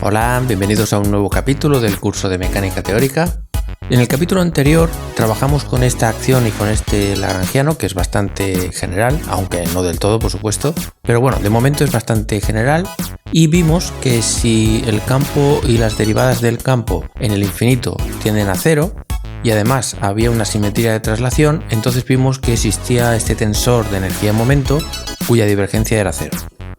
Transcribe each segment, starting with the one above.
Hola, bienvenidos a un nuevo capítulo del curso de mecánica teórica. En el capítulo anterior trabajamos con esta acción y con este lagrangiano, que es bastante general, aunque no del todo, por supuesto, pero bueno, de momento es bastante general, y vimos que si el campo y las derivadas del campo en el infinito tienden a cero, y además había una simetría de traslación, entonces vimos que existía este tensor de energía-momento cuya divergencia era cero.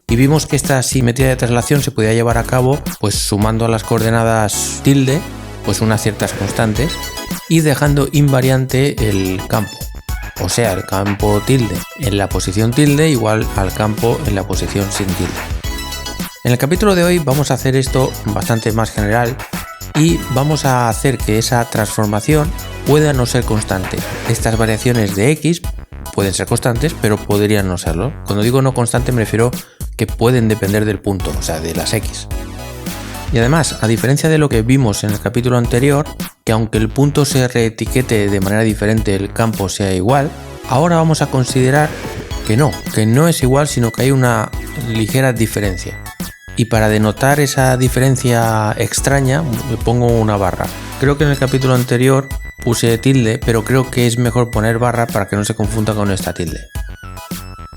Y vimos que esta simetría de traslación se podía llevar a cabo pues sumando a las coordenadas tilde pues unas ciertas constantes y dejando invariante el campo, o sea, el campo tilde en la posición tilde igual al campo en la posición sin tilde. En el capítulo de hoy vamos a hacer esto bastante más general y vamos a hacer que esa transformación pueda no ser constante. Estas variaciones de x pueden ser constantes, pero podrían no serlo. Cuando digo no constante me refiero que pueden depender del punto, o sea, de las x. Y además, a diferencia de lo que vimos en el capítulo anterior, que aunque el punto se reetiquete de manera diferente, el campo sea igual, ahora vamos a considerar que no es igual, sino que hay una ligera diferencia. Y para denotar esa diferencia extraña, le pongo una barra. Creo que en el capítulo anterior puse tilde, pero creo que es mejor poner barra para que no se confunda con esta tilde.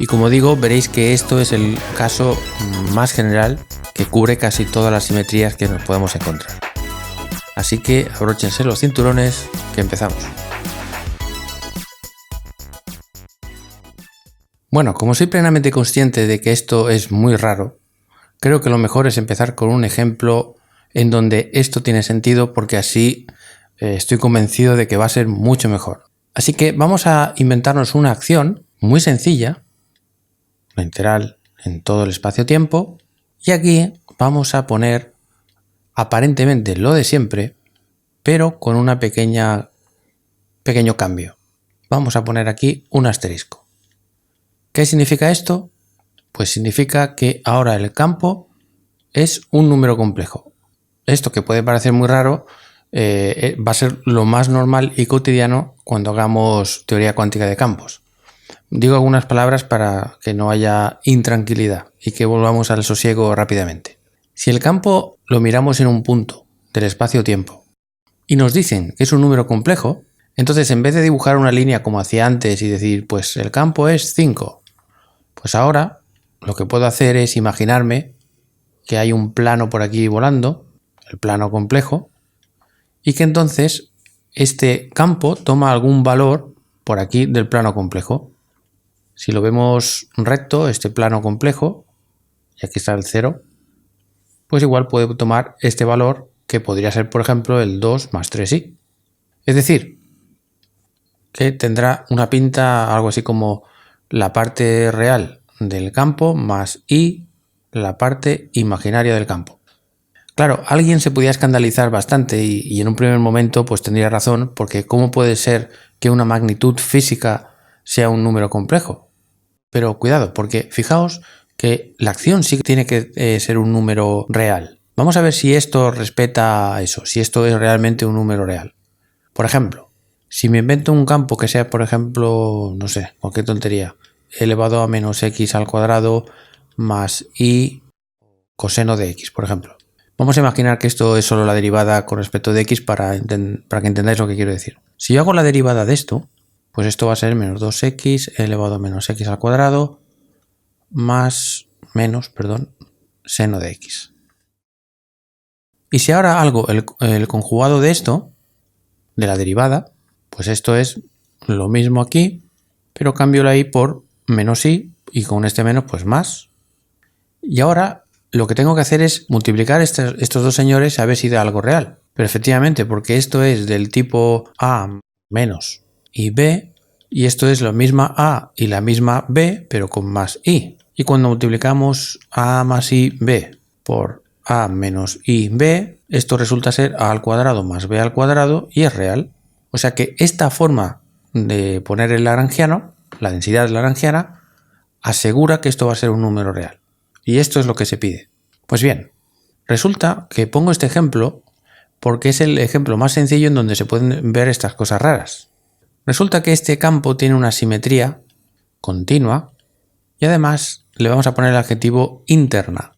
Y como digo, veréis que esto es el caso más general que cubre casi todas las simetrías que nos podemos encontrar. Así que abróchense los cinturones, que empezamos. Bueno, como soy plenamente consciente de que esto es muy raro, creo que lo mejor es empezar con un ejemplo en donde esto tiene sentido, porque así estoy convencido de que va a ser mucho mejor. Así que vamos a inventarnos una acción muy sencilla, la integral en todo el espacio-tiempo, y aquí vamos a poner aparentemente lo de siempre, pero con una pequeño cambio. Vamos a poner aquí un asterisco. ¿Qué significa esto? Pues significa que ahora el campo es un número complejo. Esto, que puede parecer muy raro, va a ser lo más normal y cotidiano cuando hagamos teoría cuántica de campos. Digo algunas palabras para que no haya intranquilidad y que volvamos al sosiego rápidamente. Si el campo lo miramos en un punto del espacio-tiempo y nos dicen que es un número complejo, entonces en vez de dibujar una línea como hacía antes y decir pues el campo es 5, pues ahora lo que puedo hacer es imaginarme que hay un plano por aquí volando, el plano complejo, y que entonces este campo toma algún valor por aquí del plano complejo. Si lo vemos recto, este plano complejo, y aquí está el 0, pues igual puede tomar este valor que podría ser, por ejemplo, el 2 más 3i. Es decir, que tendrá una pinta algo así como la parte real del campo más i, la parte imaginaria del campo. Claro, alguien se podía escandalizar bastante y en un primer momento pues tendría razón, porque ¿cómo puede ser que una magnitud física sea un número complejo? Pero cuidado, porque fijaos que la acción sí que tiene que ser un número real. Vamos a ver si esto respeta eso, si esto es realmente un número real. Por ejemplo, si me invento un campo que sea, por ejemplo, no sé, cualquier tontería, elevado a menos x al cuadrado más y coseno de x, por ejemplo. Vamos a imaginar que esto es solo la derivada con respecto de x para que entendáis lo que quiero decir. Si yo hago la derivada de esto, pues esto va a ser menos 2x elevado a menos x al cuadrado más seno de x. Y si ahora hago el conjugado de esto, de la derivada, pues esto es lo mismo aquí, pero cambio la i por menos i y con este menos pues más. Y ahora lo que tengo que hacer es multiplicar estos dos señores a ver si da algo real. Pero efectivamente, porque esto es del tipo a menos y b, y esto es la misma a y la misma b, pero con más i. Y cuando multiplicamos a más i b por a menos i b, esto resulta ser a al cuadrado más b al cuadrado y es real. O sea que esta forma de poner el lagrangiano, la densidad lagrangiana, asegura que esto va a ser un número real. Y esto es lo que se pide. Pues bien, resulta que pongo este ejemplo porque es el ejemplo más sencillo en donde se pueden ver estas cosas raras. Resulta que este campo tiene una simetría continua y además le vamos a poner el adjetivo interna.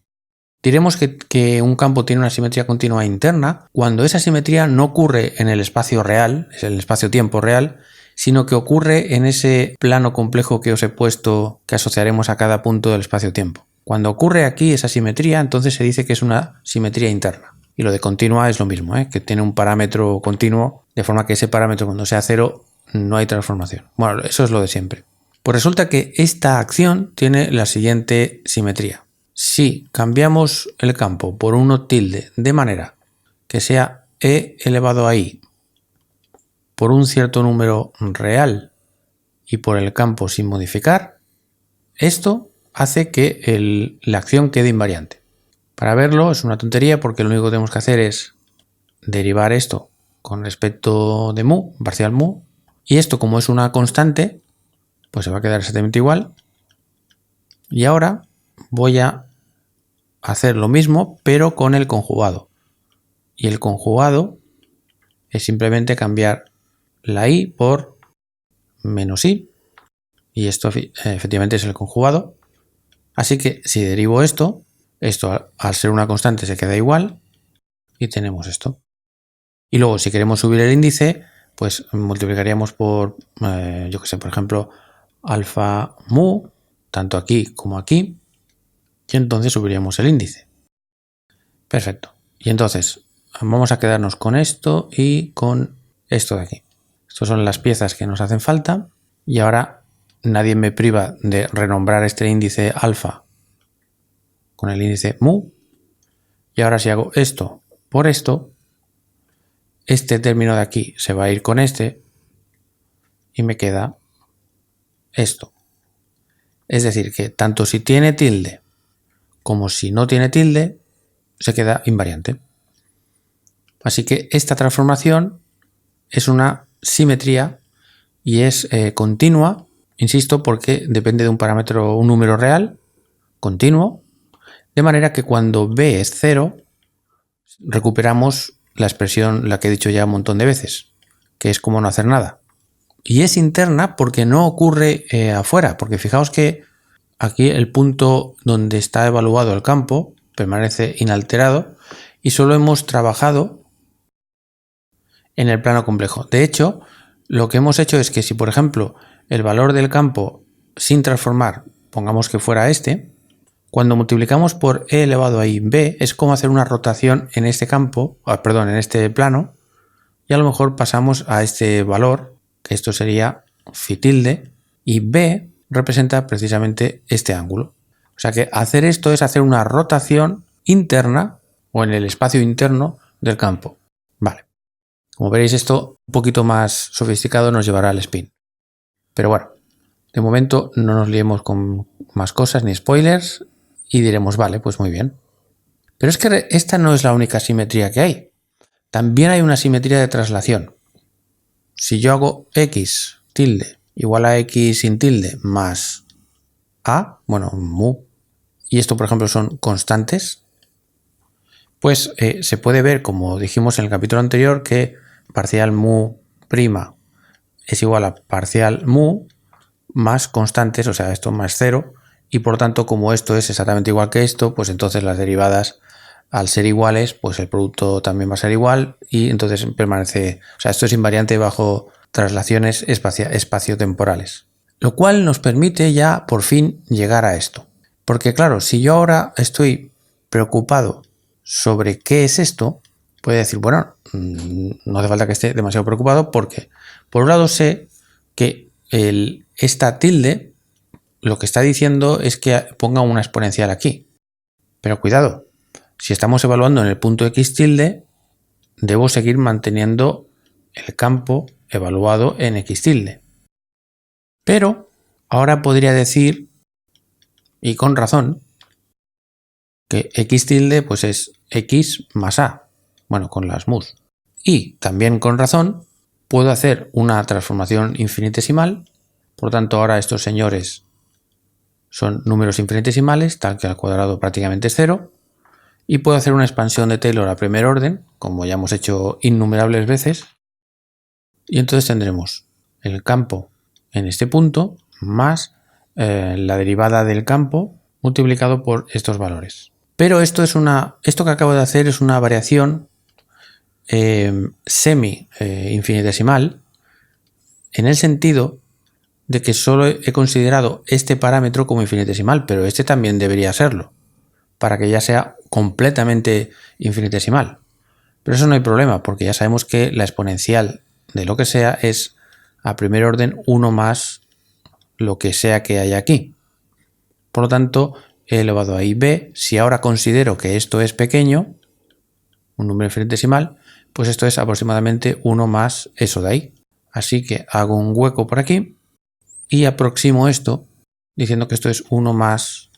Diremos que un campo tiene una simetría continua interna cuando esa simetría no ocurre en el espacio real, es el espacio-tiempo real, sino que ocurre en ese plano complejo que os he puesto, que asociaremos a cada punto del espacio-tiempo. Cuando ocurre aquí esa simetría, entonces se dice que es una simetría interna. Y lo de continua es lo mismo, que tiene un parámetro continuo, de forma que ese parámetro cuando sea cero no hay transformación. Bueno, eso es lo de siempre. Pues resulta que esta acción tiene la siguiente simetría. Si cambiamos el campo por 1 tilde de manera que sea e elevado a i por un cierto número real y por el campo sin modificar, esto hace que la acción quede invariante. Para verlo es una tontería porque lo único que tenemos que hacer es derivar esto con respecto de mu, parcial mu, y esto como es una constante, pues se va a quedar exactamente igual. Y ahora voy a hacer lo mismo pero con el conjugado. Y el conjugado es simplemente cambiar la i por menos i, y esto efectivamente es el conjugado. Así que si derivo esto al ser una constante se queda igual y tenemos esto. Y luego si queremos subir el índice, pues multiplicaríamos por, yo que sé, por ejemplo, alfa mu, tanto aquí como aquí, y entonces subiríamos el índice. Perfecto. Y entonces vamos a quedarnos con esto y con esto de aquí. Estas son las piezas que nos hacen falta y ahora nadie me priva de renombrar este índice alfa con el índice mu. Y ahora si hago esto por esto, este término de aquí se va a ir con este y me queda esto. Es decir, que tanto si tiene tilde como si no tiene tilde, se queda invariante. Así que esta transformación es una simetría y es continua, insisto, porque depende de un parámetro, un número real, continuo, de manera que cuando b es 0, recuperamos la expresión, la que he dicho ya un montón de veces, que es como no hacer nada. Y es interna porque no ocurre afuera, porque fijaos que aquí el punto donde está evaluado el campo permanece inalterado y solo hemos trabajado en el plano complejo. De hecho, lo que hemos hecho es que si, por ejemplo, el valor del campo sin transformar, pongamos que fuera este, cuando multiplicamos por e elevado a i b, es como hacer una rotación en este campo, en este plano, y a lo mejor pasamos a este valor, que esto sería phi tilde, y b representa precisamente este ángulo. O sea que hacer esto es hacer una rotación interna o en el espacio interno del campo. Vale. Como veréis, esto un poquito más sofisticado nos llevará al spin. Pero bueno, de momento no nos liemos con más cosas ni spoilers y diremos, vale, pues muy bien. Pero es que esta no es la única simetría que hay. También hay una simetría de traslación. Si yo hago x tilde igual a x sin tilde más a, bueno, mu, y esto por ejemplo son constantes, pues se puede ver, como dijimos en el capítulo anterior, que parcial mu prima es igual a parcial mu más constantes, o sea, esto más 0, y por tanto, como esto es exactamente igual que esto, pues entonces las derivadas, al ser iguales, pues el producto también va a ser igual y entonces permanece, o sea, esto es invariante bajo traslaciones espaciotemporales. Lo cual nos permite ya por fin llegar a esto. Porque claro, si yo ahora estoy preocupado sobre qué es esto, puede decir, bueno, no hace falta que esté demasiado preocupado porque, por un lado, sé que esta tilde lo que está diciendo es que ponga una exponencial aquí. Pero cuidado, si estamos evaluando en el punto x tilde, debo seguir manteniendo el campo evaluado en x tilde. Pero ahora podría decir, y con razón, que x tilde pues es x más a, bueno, con las mus. Y también con razón puedo hacer una transformación infinitesimal, por tanto ahora estos señores son números infinitesimales, tal que al cuadrado prácticamente es 0, y puedo hacer una expansión de Taylor a primer orden, como ya hemos hecho innumerables veces, y entonces tendremos el campo en este punto más la derivada del campo multiplicado por estos valores. Pero esto que acabo de hacer es una variación semi-infinitesimal, en el sentido de que solo he considerado este parámetro como infinitesimal, pero este también debería serlo, para que ya sea completamente infinitesimal. Pero eso no hay problema, porque ya sabemos que la exponencial de lo que sea es a primer orden 1 más lo que sea que haya aquí. Por lo tanto, he elevado a b. Si ahora considero que esto es pequeño, un número infinitesimal, pues esto es aproximadamente 1 más eso de ahí. Así que hago un hueco por aquí y aproximo esto diciendo que esto es 1 más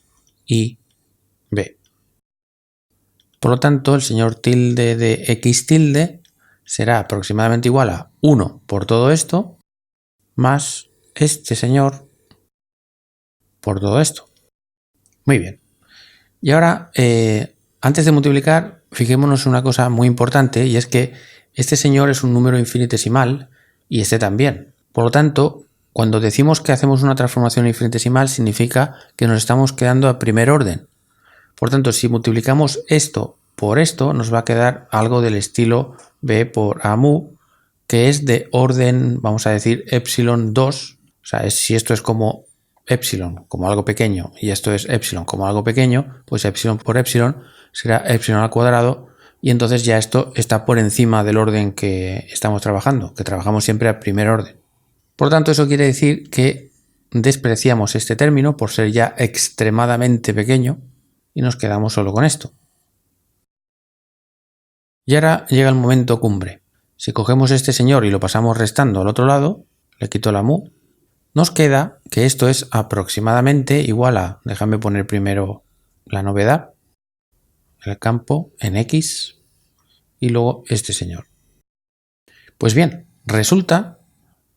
ib. Por lo tanto, el señor tilde de x tilde será aproximadamente igual a 1 por todo esto más este señor por todo esto. Muy bien. Y ahora, antes de multiplicar, fijémonos en una cosa muy importante, y es que este señor es un número infinitesimal y este también. Por lo tanto, cuando decimos que hacemos una transformación infinitesimal, significa que nos estamos quedando a primer orden. Por tanto, si multiplicamos esto por esto, nos va a quedar algo del estilo b por a mu, que es de orden, vamos a decir, epsilon 2. O sea, si esto es como epsilon como algo pequeño y esto es epsilon como algo pequeño, pues epsilon por epsilon será epsilon al cuadrado, y entonces ya esto está por encima del orden que estamos trabajando, que trabajamos siempre a primer orden. Por tanto, eso quiere decir que despreciamos este término por ser ya extremadamente pequeño y nos quedamos solo con esto. Y ahora llega el momento cumbre. Si cogemos este señor y lo pasamos restando al otro lado, le quito la mu, nos queda que esto es aproximadamente igual a, déjame poner primero la novedad, el campo en x y luego este señor. Pues bien, resulta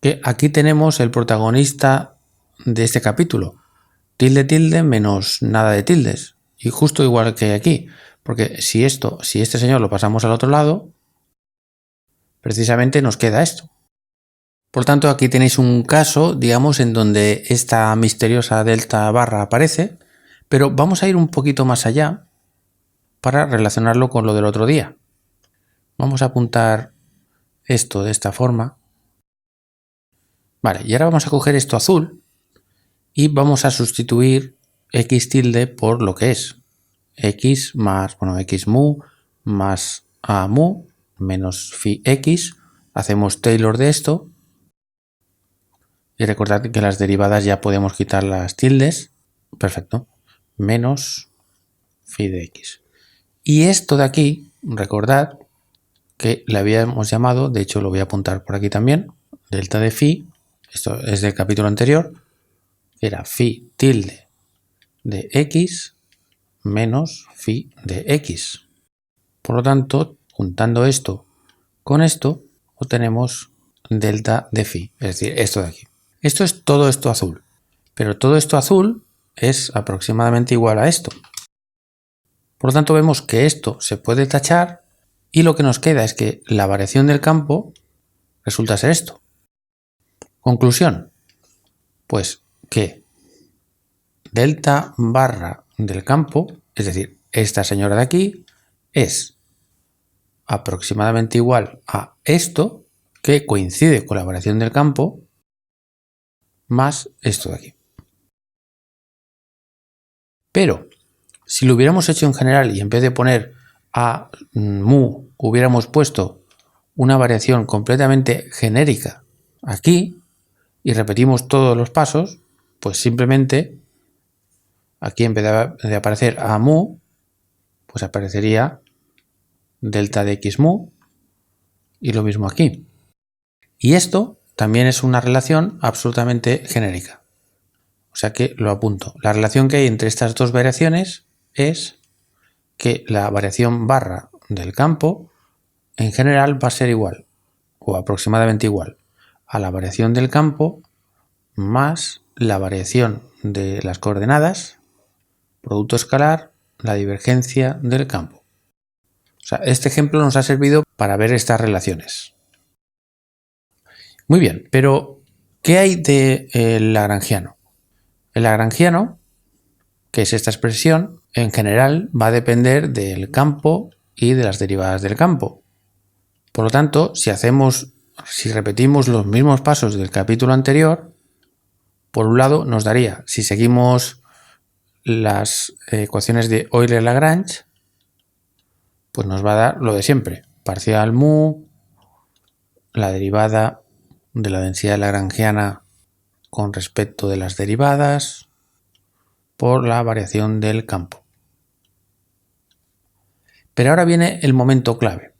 que aquí tenemos el protagonista de este capítulo, tilde tilde menos nada de tildes, y justo igual que aquí, porque si este señor lo pasamos al otro lado, precisamente nos queda esto. Por tanto, aquí tenéis un caso, digamos, en donde esta misteriosa delta barra aparece, pero vamos a ir un poquito más allá para relacionarlo con lo del otro día. Vamos a apuntar esto de esta forma. Vale, y ahora vamos a coger esto azul y vamos a sustituir x tilde por lo que es. X más, x mu más a mu menos phi x. Hacemos Taylor de esto. Y recordad que las derivadas ya podemos quitar las tildes. Perfecto. Menos phi de x. Y esto de aquí, recordad que le habíamos llamado, de hecho lo voy a apuntar por aquí también, delta de phi, esto es del capítulo anterior, era phi tilde de x menos phi de x. Por lo tanto, juntando esto con esto, obtenemos delta de phi, es decir, esto de aquí. Esto es todo esto azul, pero todo esto azul es aproximadamente igual a esto. Por lo tanto, vemos que esto se puede tachar y lo que nos queda es que la variación del campo resulta ser esto. Conclusión, pues que delta barra del campo, es decir, esta señora de aquí, es aproximadamente igual a esto, que coincide con la variación del campo, más esto de aquí. Pero si lo hubiéramos hecho en general y en vez de poner a mu hubiéramos puesto una variación completamente genérica aquí y repetimos todos los pasos, pues simplemente aquí en vez de aparecer a mu, pues aparecería delta de x mu y lo mismo aquí. Y esto también es una relación absolutamente genérica. O sea que lo apunto. La relación que hay entre estas dos variaciones es que la variación barra del campo en general va a ser igual o aproximadamente igual a la variación del campo más la variación de las coordenadas, producto escalar, la divergencia del campo. O sea, este ejemplo nos ha servido para ver estas relaciones. Muy bien, pero ¿qué hay de Lagrangiano? El Lagrangiano, que es esta expresión, en general va a depender del campo y de las derivadas del campo. Por lo tanto, si repetimos los mismos pasos del capítulo anterior, por un lado nos daría, si seguimos las ecuaciones de Euler-Lagrange, pues nos va a dar lo de siempre, parcial mu, la derivada de la densidad lagrangiana con respecto de las derivadas por la variación del campo. Pero ahora viene el momento clave.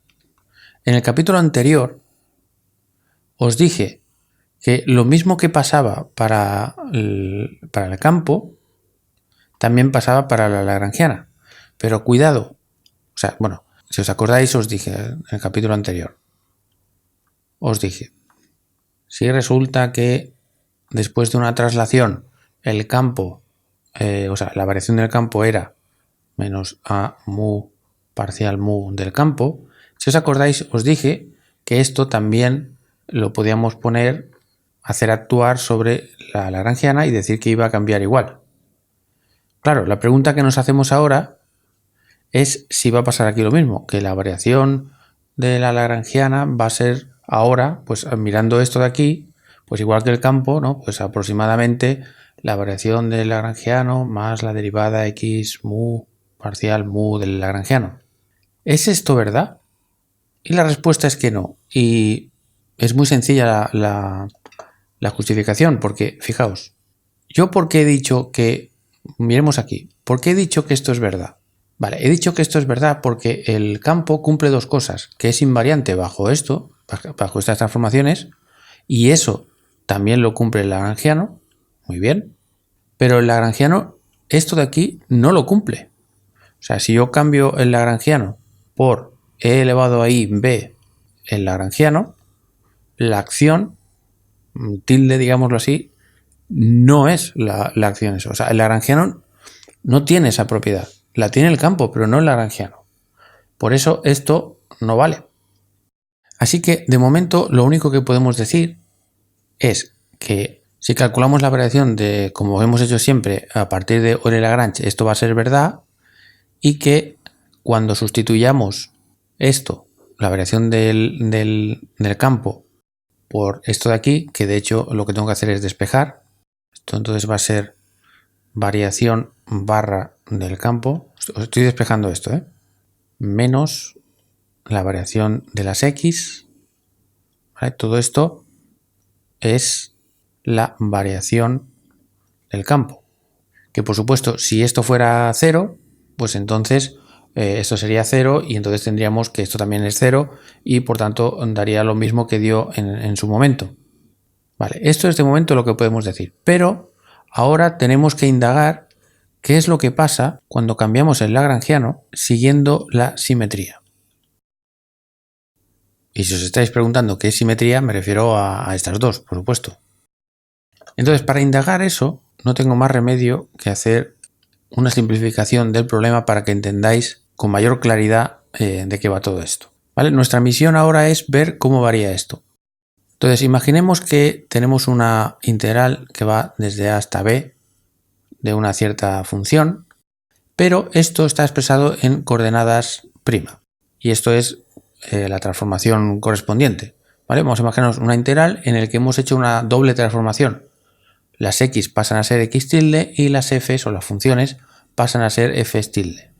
En el capítulo anterior os dije que lo mismo que pasaba para el campo, también pasaba para la lagrangiana. Pero cuidado, si os acordáis, os dije en el capítulo anterior, si resulta que después de una traslación el campo, la variación del campo era menos a mu parcial mu del campo, si os acordáis, os dije que esto también lo podíamos hacer actuar sobre la lagrangiana y decir que iba a cambiar igual. Claro, la pregunta que nos hacemos ahora es si va a pasar aquí lo mismo, que la variación de la lagrangiana va a ser ahora, pues mirando esto de aquí, pues igual que el campo, ¿no? Pues aproximadamente la variación del lagrangiano más la derivada x mu parcial mu del lagrangiano. ¿Es esto verdad? Y la respuesta es que no. Y es muy sencilla la justificación, porque fijaos, yo por qué he dicho que, miremos aquí, ¿por qué he dicho que esto es verdad? Vale, he dicho que esto es verdad porque el campo cumple dos cosas, que es invariante bajo estas transformaciones, y eso también lo cumple el lagrangiano, muy bien, pero el lagrangiano esto de aquí no lo cumple. O sea, si yo cambio el lagrangiano por e elevado a i b el lagrangiano, la acción, tilde, digámoslo así, no es la acción eso. O sea, el lagrangiano no tiene esa propiedad. La tiene el campo, pero no el lagrangiano. Por eso esto no vale. Así que, de momento, lo único que podemos decir es que si calculamos la variación de, como hemos hecho siempre, a partir de Euler-Lagrange, esto va a ser verdad, y que cuando sustituyamos esto, la variación del campo, por esto de aquí, que de hecho lo que tengo que hacer es despejar, esto entonces va a ser variación barra del campo, estoy despejando esto, menos la variación de las x, ¿vale? Todo esto es la variación del campo, que por supuesto si esto fuera 0, pues entonces esto sería 0 y entonces tendríamos que esto también es 0 y por tanto daría lo mismo que dio en su momento. Vale, esto es de momento lo que podemos decir, pero ahora tenemos que indagar qué es lo que pasa cuando cambiamos el lagrangiano siguiendo la simetría. Y si os estáis preguntando qué es simetría, me refiero a estas dos, por supuesto. Entonces, para indagar eso, no tengo más remedio que hacer una simplificación del problema para que entendáis con mayor claridad de qué va todo esto. ¿Vale? Nuestra misión ahora es ver cómo varía esto. Entonces, imaginemos que tenemos una integral que va desde a hasta b de una cierta función, pero esto está expresado en coordenadas prima. Y esto es la transformación correspondiente. ¿Vale? Vamos a imaginarnos una integral en la que hemos hecho una doble transformación. Las x pasan a ser x tilde y las f's o las funciones pasan a ser f's tilde.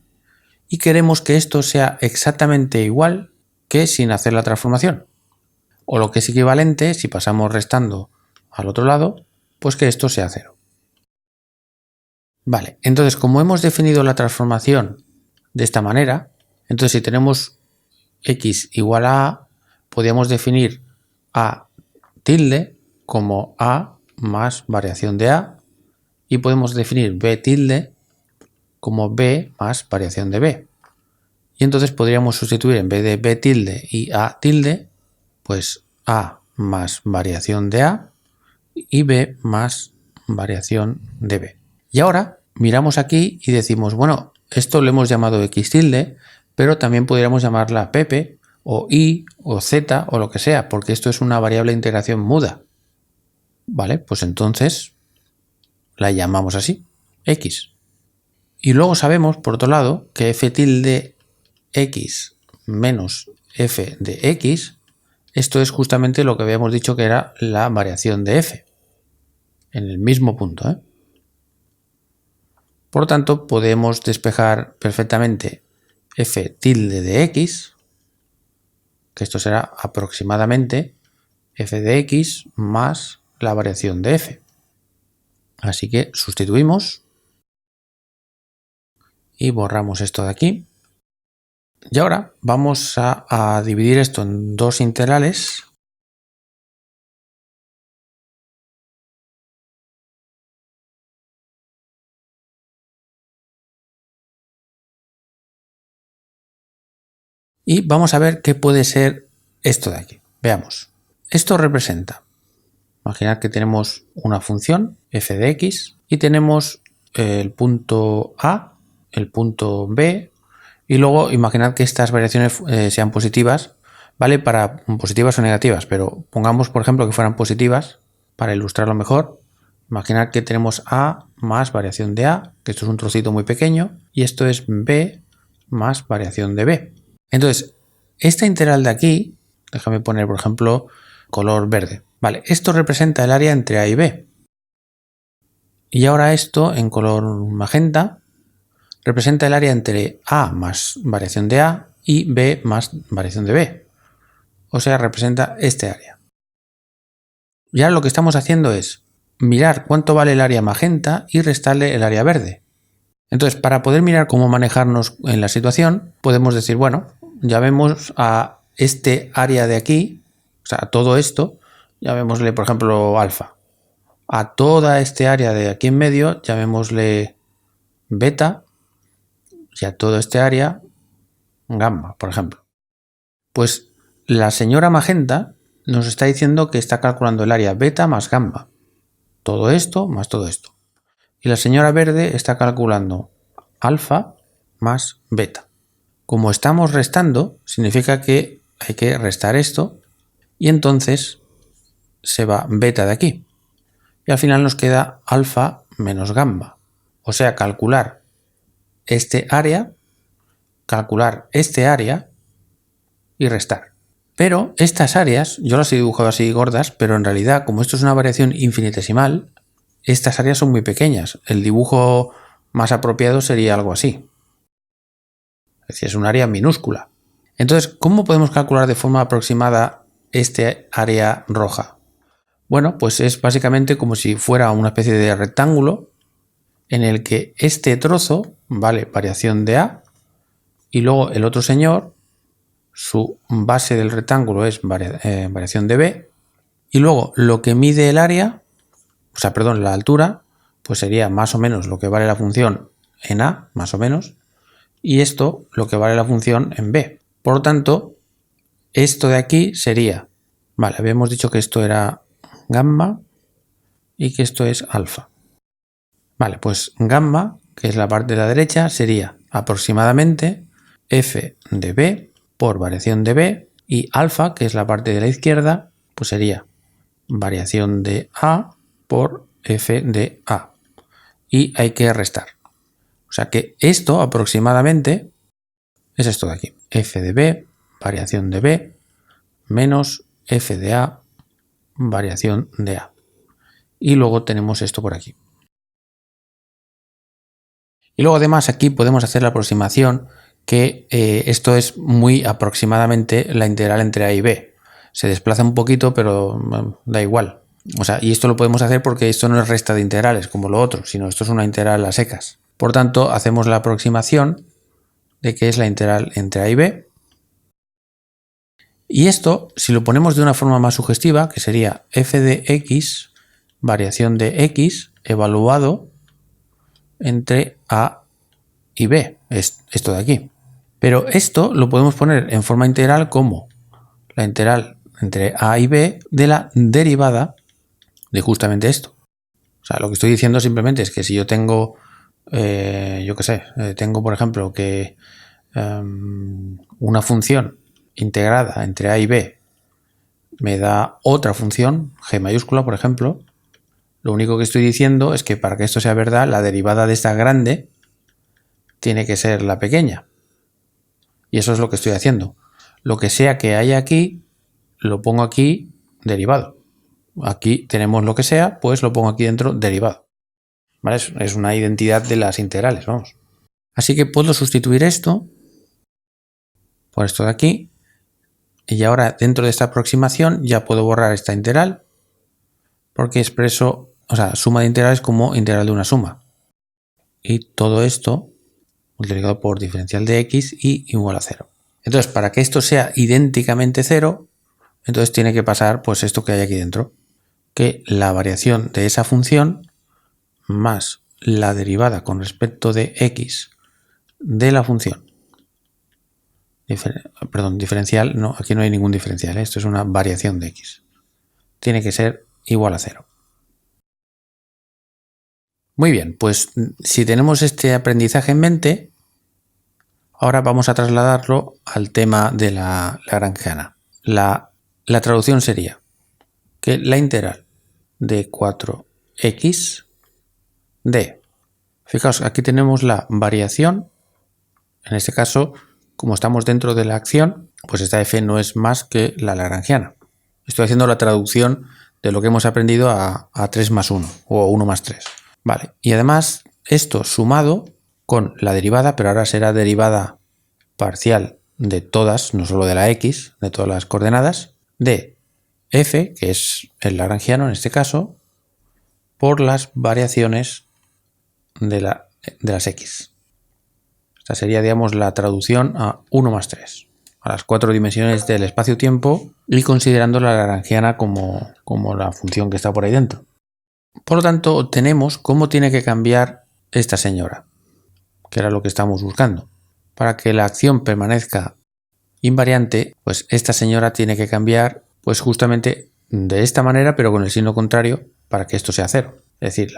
Y queremos que esto sea exactamente igual que sin hacer la transformación. O lo que es equivalente, si pasamos restando al otro lado, pues que esto sea 0. Vale, entonces como hemos definido la transformación de esta manera, entonces si tenemos x igual a, podríamos definir a tilde como a más variación de a y podemos definir b tilde como b más variación de b. Y entonces podríamos sustituir en vez de b tilde y a tilde, pues a más variación de a y b más variación de b. Y ahora miramos aquí y decimos, bueno, esto lo hemos llamado x tilde, pero también podríamos llamarla pp o i o z o lo que sea, porque esto es una variable de integración muda. Vale, pues entonces la llamamos así, x. Y luego sabemos, por otro lado, que f tilde x menos f de x, esto es justamente lo que habíamos dicho que era la variación de f, en el mismo punto, ¿eh? Por lo tanto, podemos despejar perfectamente f tilde de x, que esto será aproximadamente f de x más la variación de f. Así que sustituimos y borramos esto de aquí. Y ahora vamos a dividir esto en dos integrales. Y vamos a ver qué puede ser esto de aquí. Veamos. Esto representa, imaginad que tenemos una función f de x y tenemos el punto A, el punto B, y luego imaginad que estas variaciones sean positivas, ¿vale? Para positivas o negativas, pero pongamos por ejemplo que fueran positivas para ilustrarlo mejor. Imaginad que tenemos A más variación de A, que esto es un trocito muy pequeño, y esto es B más variación de B. Entonces, esta integral de aquí, déjame poner por ejemplo color verde. Vale, esto representa el área entre A y B. Y ahora esto en color magenta representa el área entre A más variación de A y B más variación de B. O sea, representa este área. Y ahora lo que estamos haciendo es mirar cuánto vale el área magenta y restarle el área verde. Entonces, para poder mirar cómo manejarnos en la situación, podemos decir, bueno, llamemos a este área de aquí, o sea, a todo esto, llamémosle, por ejemplo, alfa. A toda este área de aquí en medio, llamémosle beta, y a todo este área, gamma, por ejemplo. Pues la señora magenta nos está diciendo que está calculando el área beta más gamma. Todo esto más todo esto. Y la señora verde está calculando alfa más beta. Como estamos restando, significa que hay que restar esto y entonces se va beta de aquí. Y al final nos queda alfa menos gamma. O sea, calcular este área y restar. Pero estas áreas, yo las he dibujado así gordas, pero en realidad, como esto es una variación infinitesimal, estas áreas son muy pequeñas. El dibujo más apropiado sería algo así. Es decir, es un área minúscula. Entonces, ¿cómo podemos calcular de forma aproximada este área roja? Bueno, pues es básicamente como si fuera una especie de rectángulo en el que este trozo vale variación de A y luego el otro señor, su base del rectángulo es variación de B y luego lo que mide el área, o sea, perdón, la altura, pues sería más o menos lo que vale la función en A, más o menos, y esto lo que vale la función en B. Por lo tanto, esto de aquí sería, vale, habíamos dicho que esto era gamma y que esto es alfa. Vale, pues gamma, que es la parte de la derecha, sería aproximadamente f de B por variación de B, y alfa, que es la parte de la izquierda, pues sería variación de A por f de A. Y hay que restar. O sea que esto aproximadamente es esto de aquí. F de B, variación de B, menos f de A, variación de A. Y luego tenemos esto por aquí. Y luego además aquí podemos hacer la aproximación que esto es muy aproximadamente la integral entre A y B. Se desplaza un poquito, pero da igual. O sea, y esto lo podemos hacer porque esto no es resta de integrales como lo otro, sino esto es una integral a secas. Por tanto, hacemos la aproximación de que es la integral entre A y B. Y esto, si lo ponemos de una forma más sugestiva, que sería f de x, variación de x, evaluado entre A y B, es esto de aquí. Pero esto lo podemos poner en forma integral como la integral entre A y B de la derivada de justamente esto. O sea, lo que estoy diciendo simplemente es que si yo tengo, yo qué sé, tengo por ejemplo que una función integrada entre A y B me da otra función, g mayúscula por ejemplo, lo único que estoy diciendo es que para que esto sea verdad, la derivada de esta grande tiene que ser la pequeña. Y eso es lo que estoy haciendo. Lo que sea que haya aquí, lo pongo aquí derivado. Aquí tenemos lo que sea, pues lo pongo aquí dentro derivado. ¿Vale? Es una identidad de las integrales, vamos. Así que puedo sustituir esto por esto de aquí. Y ahora dentro de esta aproximación ya puedo borrar esta integral porque expreso, o sea, suma de integrales como integral de una suma. Y todo esto multiplicado por diferencial de x y igual a 0. Entonces, para que esto sea idénticamente 0, entonces tiene que pasar pues esto que hay aquí dentro, que la variación de esa función más la derivada con respecto de x de la función diferencial, no, aquí no hay ningún diferencial, esto es una variación de x, tiene que ser igual a 0. Muy bien, pues si tenemos este aprendizaje en mente, ahora vamos a trasladarlo al tema de la lagrangiana. La traducción sería que la integral de 4x de, fijaos, aquí tenemos la variación, en este caso, como estamos dentro de la acción, pues esta f no es más que la lagrangiana. Estoy haciendo la traducción de lo que hemos aprendido a 3 más 1 o 1 más 3. Vale, y además esto sumado con la derivada, pero ahora será derivada parcial de todas, no solo de la x, de todas las coordenadas, de f, que es el lagrangiano en este caso, por las variaciones de las x. Esta sería, digamos, la traducción a 1 más 3, a las 4 dimensiones del espacio-tiempo y considerando la lagrangiana como la función que está por ahí dentro. Por lo tanto, obtenemos cómo tiene que cambiar esta señora, que era lo que estamos buscando. Para que la acción permanezca invariante, pues esta señora tiene que cambiar pues justamente de esta manera, pero con el signo contrario, para que esto sea 0. Es decir,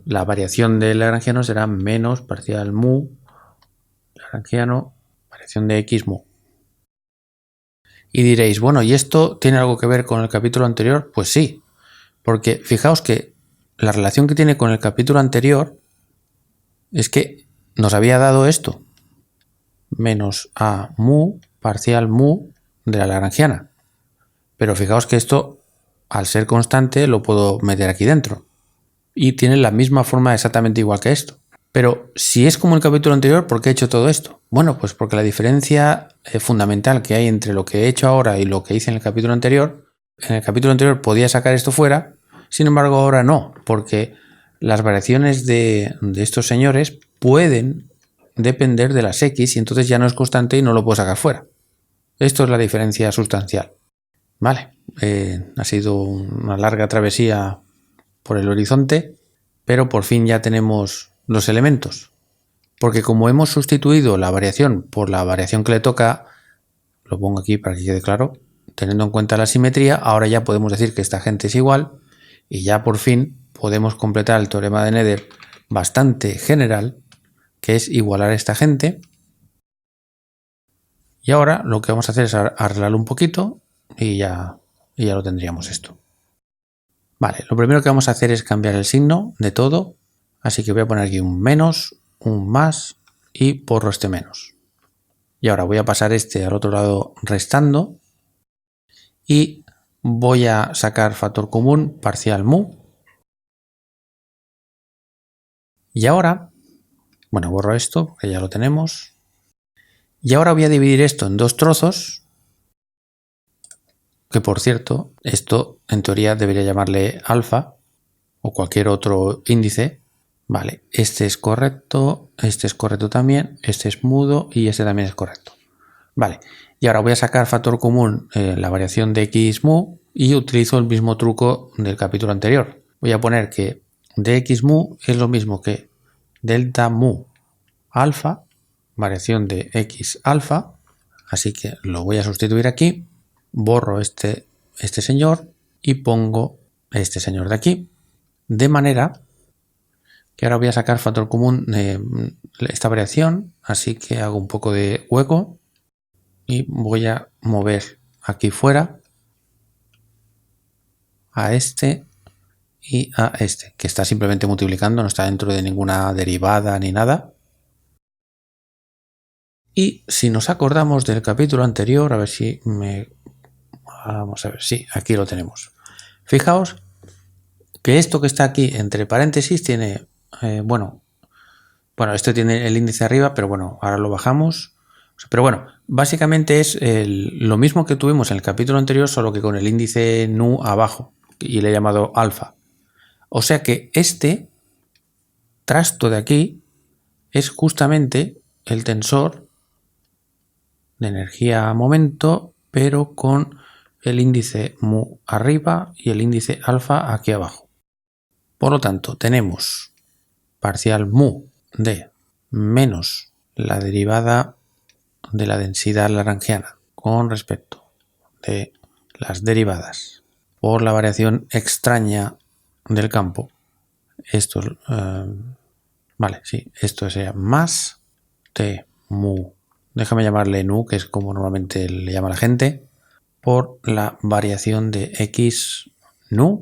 la variación del lagrangiano será menos parcial mu lagrangiano, variación de x mu. Y diréis, bueno, ¿y esto tiene algo que ver con el capítulo anterior? Pues sí, porque fijaos que la relación que tiene con el capítulo anterior es que nos había dado esto, menos a mu parcial mu de la lagrangiana. Pero fijaos que esto, al ser constante, lo puedo meter aquí dentro. Y tiene la misma forma exactamente igual que esto. Pero si es como el capítulo anterior, ¿por qué he hecho todo esto? Bueno, pues porque la diferencia fundamental que hay entre lo que he hecho ahora y lo que hice en el capítulo anterior podía sacar esto fuera, sin embargo ahora no, porque las variaciones de estos señores pueden depender de las x y entonces ya no es constante y no lo puedo sacar fuera. Esto es la diferencia sustancial. Vale, ha sido una larga travesía por el horizonte, pero por fin ya tenemos los elementos. Porque como hemos sustituido la variación por la variación que le toca, lo pongo aquí para que quede claro, teniendo en cuenta la simetría, ahora ya podemos decir que esta gente es igual y ya por fin podemos completar el teorema de Nether bastante general, que es igualar a esta gente. Y ahora lo que vamos a hacer es arreglarlo un poquito y ya lo tendríamos esto. Vale, lo primero que vamos a hacer es cambiar el signo de todo, así que voy a poner aquí un menos, un más y borro este menos. Y ahora voy a pasar este al otro lado restando y voy a sacar factor común parcial mu. Y ahora, bueno, borro esto, que ya lo tenemos. Y ahora voy a dividir esto en dos trozos, que por cierto, esto en teoría debería llamarle alfa o cualquier otro índice. Vale, este es correcto también, este es mudo y este también es correcto. Vale, y ahora voy a sacar factor común la variación de x mu y utilizo el mismo truco del capítulo anterior. Voy a poner que dx mu es lo mismo que delta mu alfa, variación de x alfa, así que lo voy a sustituir aquí, borro este señor y pongo este señor de aquí, de manera que ahora voy a sacar factor común de esta variación, así que hago un poco de hueco y voy a mover aquí fuera a este y a este, que está simplemente multiplicando, no está dentro de ninguna derivada ni nada. Y si nos acordamos del capítulo anterior, a ver si vamos a ver, sí, aquí lo tenemos. Fijaos que esto que está aquí entre paréntesis tiene, bueno, esto tiene el índice arriba, pero bueno, ahora lo bajamos. Pero bueno, básicamente es lo mismo que tuvimos en el capítulo anterior, solo que con el índice nu abajo, y le he llamado alfa. O sea que este trasto de aquí es justamente el tensor de energía momento, pero con el índice mu arriba y el índice alfa aquí abajo. Por lo tanto, tenemos parcial mu de menos la derivada de la densidad lagrangiana con respecto de las derivadas por la variación extraña del campo. Esto vale, sí, esto sería más T mu, déjame llamarle nu, que es como normalmente le llama la gente, por la variación de x nu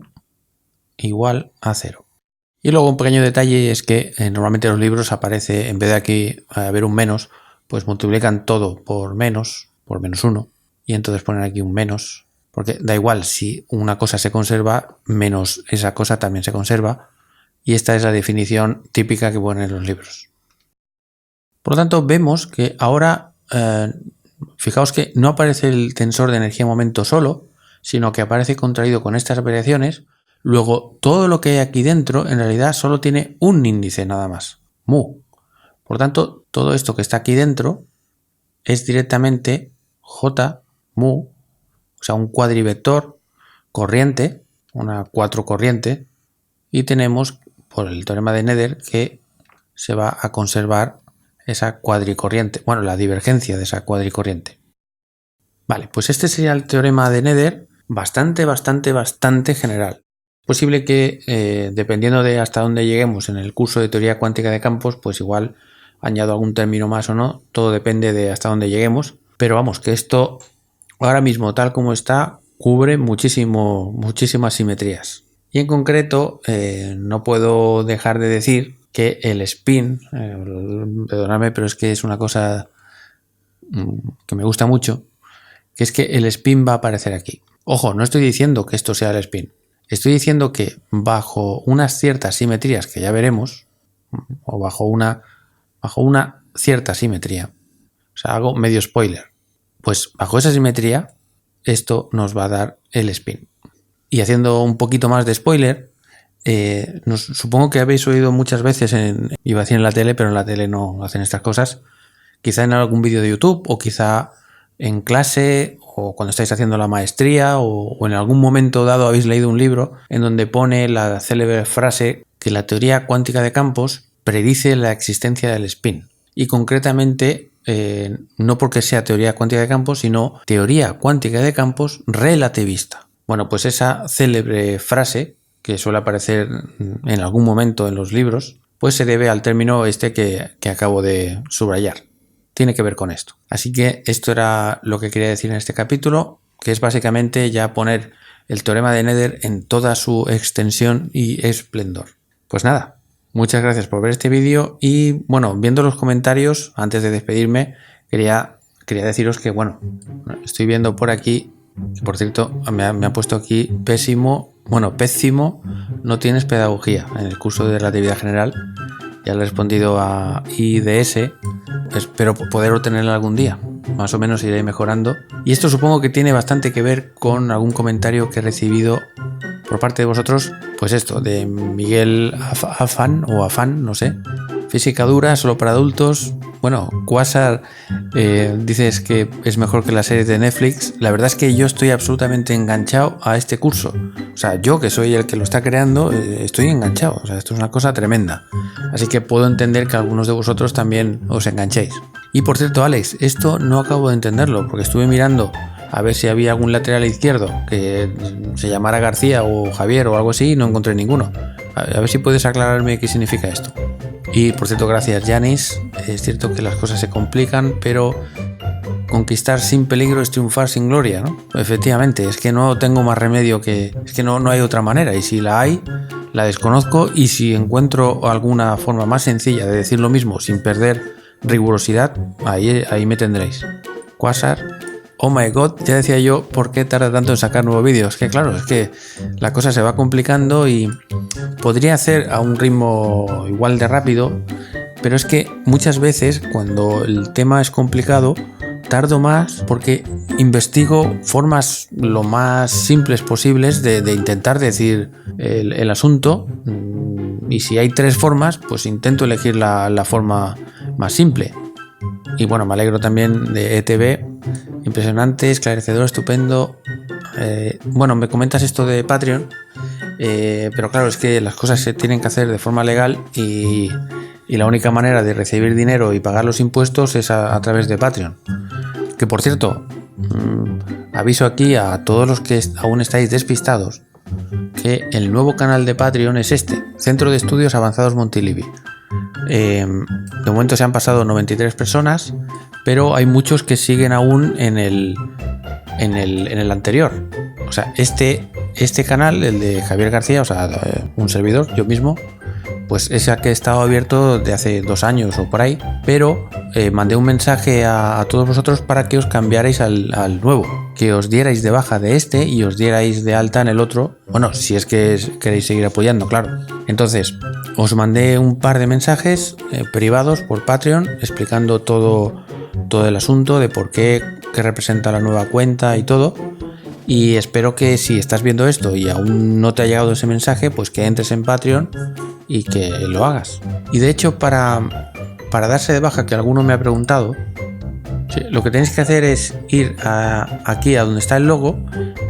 igual a 0. Y luego un pequeño detalle es que normalmente en los libros aparece, en vez de aquí haber un menos, pues multiplican todo por menos 1, y entonces ponen aquí un menos, porque da igual, si una cosa se conserva, menos esa cosa también se conserva, y esta es la definición típica que ponen en los libros. Por lo tanto, vemos que ahora, fijaos que no aparece el tensor de energía-momento solo, sino que aparece contraído con estas variaciones. Luego, todo lo que hay aquí dentro, en realidad, solo tiene un índice nada más, mu. Por tanto, todo esto que está aquí dentro es directamente J mu, o sea, un cuadrivector corriente, una 4 corriente, y tenemos, por el teorema de Nether, que se va a conservar esa cuadricorriente, bueno, la divergencia de esa cuadricorriente. Vale, pues este sería el teorema de Nether, bastante general. Posible que, dependiendo de hasta dónde lleguemos en el curso de teoría cuántica de campos, pues igual añado algún término más o no, todo depende de hasta dónde lleguemos, pero vamos, que esto ahora mismo tal como está cubre muchísimas simetrías. Y en concreto no puedo dejar de decir que el spin, perdonadme, pero es que es una cosa que me gusta mucho, que es que el spin va a aparecer aquí. Ojo, no estoy diciendo que esto sea el spin. Estoy diciendo que bajo unas ciertas simetrías que ya veremos, o bajo una cierta simetría, o sea, hago medio spoiler, pues bajo esa simetría esto nos va a dar el spin. Y haciendo un poquito más de spoiler, supongo que habéis oído muchas veces, iba a decir en la tele, pero en la tele no hacen estas cosas, quizá en algún vídeo de YouTube o quizá en clase o cuando estáis haciendo la maestría o en algún momento dado habéis leído un libro en donde pone la célebre frase que la teoría cuántica de campos predice la existencia del spin. Y concretamente, no porque sea teoría cuántica de campos, sino teoría cuántica de campos relativista. Bueno, pues esa célebre frase, que suele aparecer en algún momento en los libros, pues se debe al término este que acabo de subrayar. Tiene que ver con esto. Así que esto era lo que quería decir en este capítulo, que es básicamente ya poner el teorema de Nether en toda su extensión y esplendor. Pues nada, muchas gracias por ver este vídeo y bueno, viendo los comentarios, antes de despedirme, quería deciros que bueno, estoy viendo por aquí, que por cierto me ha puesto aquí pésimo, no tienes pedagogía en el curso de relatividad general. Ya le he respondido a IDS, espero poder obtenerla algún día, más o menos iré mejorando. Y esto supongo que tiene bastante que ver con algún comentario que he recibido por parte de vosotros, pues esto, de Miguel Afán, no sé. Física dura, solo para adultos. Bueno, Quasar dices que es mejor que la serie de Netflix. La verdad es que yo estoy absolutamente enganchado a este curso. O sea, yo que soy el que lo está creando, estoy enganchado. O sea, esto es una cosa tremenda. Así que puedo entender que algunos de vosotros también os enganchéis. Y por cierto, Alex, esto no acabo de entenderlo, porque estuve mirando a ver si había algún lateral izquierdo que se llamara García o Javier o algo así y no encontré ninguno. A ver si puedes aclararme qué significa esto. Y por cierto, gracias Yanis. Es cierto que las cosas se complican, pero conquistar sin peligro es triunfar sin gloria, ¿no? Efectivamente, es que no tengo más remedio es que no hay otra manera, y si la hay, la desconozco, y si encuentro alguna forma más sencilla de decir lo mismo sin perder rigurosidad, ahí me tendréis. Quasar. Oh my god, ya decía yo, ¿por qué tarda tanto en sacar nuevos vídeos? Que claro, es que la cosa se va complicando y podría hacer a un ritmo igual de rápido, pero es que muchas veces cuando el tema es complicado, tardo más porque investigo formas lo más simples posibles de intentar decir el asunto, y si hay 3 formas, pues intento elegir la forma más simple. Y bueno, me alegro también de ETV, impresionante, esclarecedor, estupendo. Bueno, me comentas esto de Patreon, pero claro, es que las cosas se tienen que hacer de forma legal y la única manera de recibir dinero y pagar los impuestos es a través de Patreon. Que por cierto, aviso aquí a todos los que aún estáis despistados que el nuevo canal de Patreon es este, Centro de Estudios Avanzados Montilivi. De momento se han pasado 93 personas, pero hay muchos que siguen aún en el anterior. O sea, este canal, el de Javier García, o sea, un servidor, yo mismo, pues ese que ha estado abierto de hace 2 años o por ahí, pero mandé un mensaje a todos vosotros para que os cambiarais al nuevo, que os dierais de baja de este y os dierais de alta en el otro, bueno, si es que queréis seguir apoyando, claro. Entonces, os mandé un par de mensajes privados por Patreon explicando todo el asunto de por qué representa la nueva cuenta y todo. Y espero que si estás viendo esto y aún no te ha llegado ese mensaje, pues que entres en Patreon y que lo hagas. Y de hecho, para darse de baja, que alguno me ha preguntado, sí, lo que tenéis que hacer es ir aquí a donde está el logo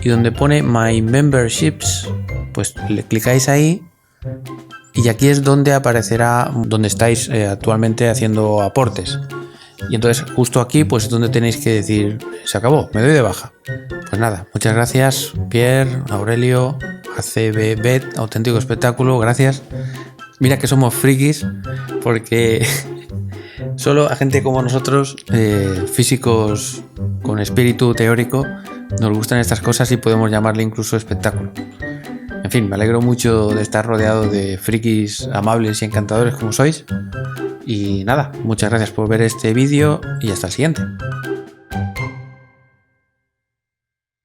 y donde pone My Memberships, pues le clicáis ahí y aquí es donde aparecerá donde estáis actualmente haciendo aportes. Y entonces justo aquí pues es donde tenéis que decir, se acabó, me doy de baja. Pues nada, muchas gracias Pierre, Aurelio, ACBBet, auténtico espectáculo, gracias. Mira que somos frikis porque solo a gente como nosotros, físicos con espíritu teórico, nos gustan estas cosas y podemos llamarle incluso espectáculo. En fin, me alegro mucho de estar rodeado de frikis amables y encantadores como sois. Y nada, muchas gracias por ver este vídeo y hasta el siguiente.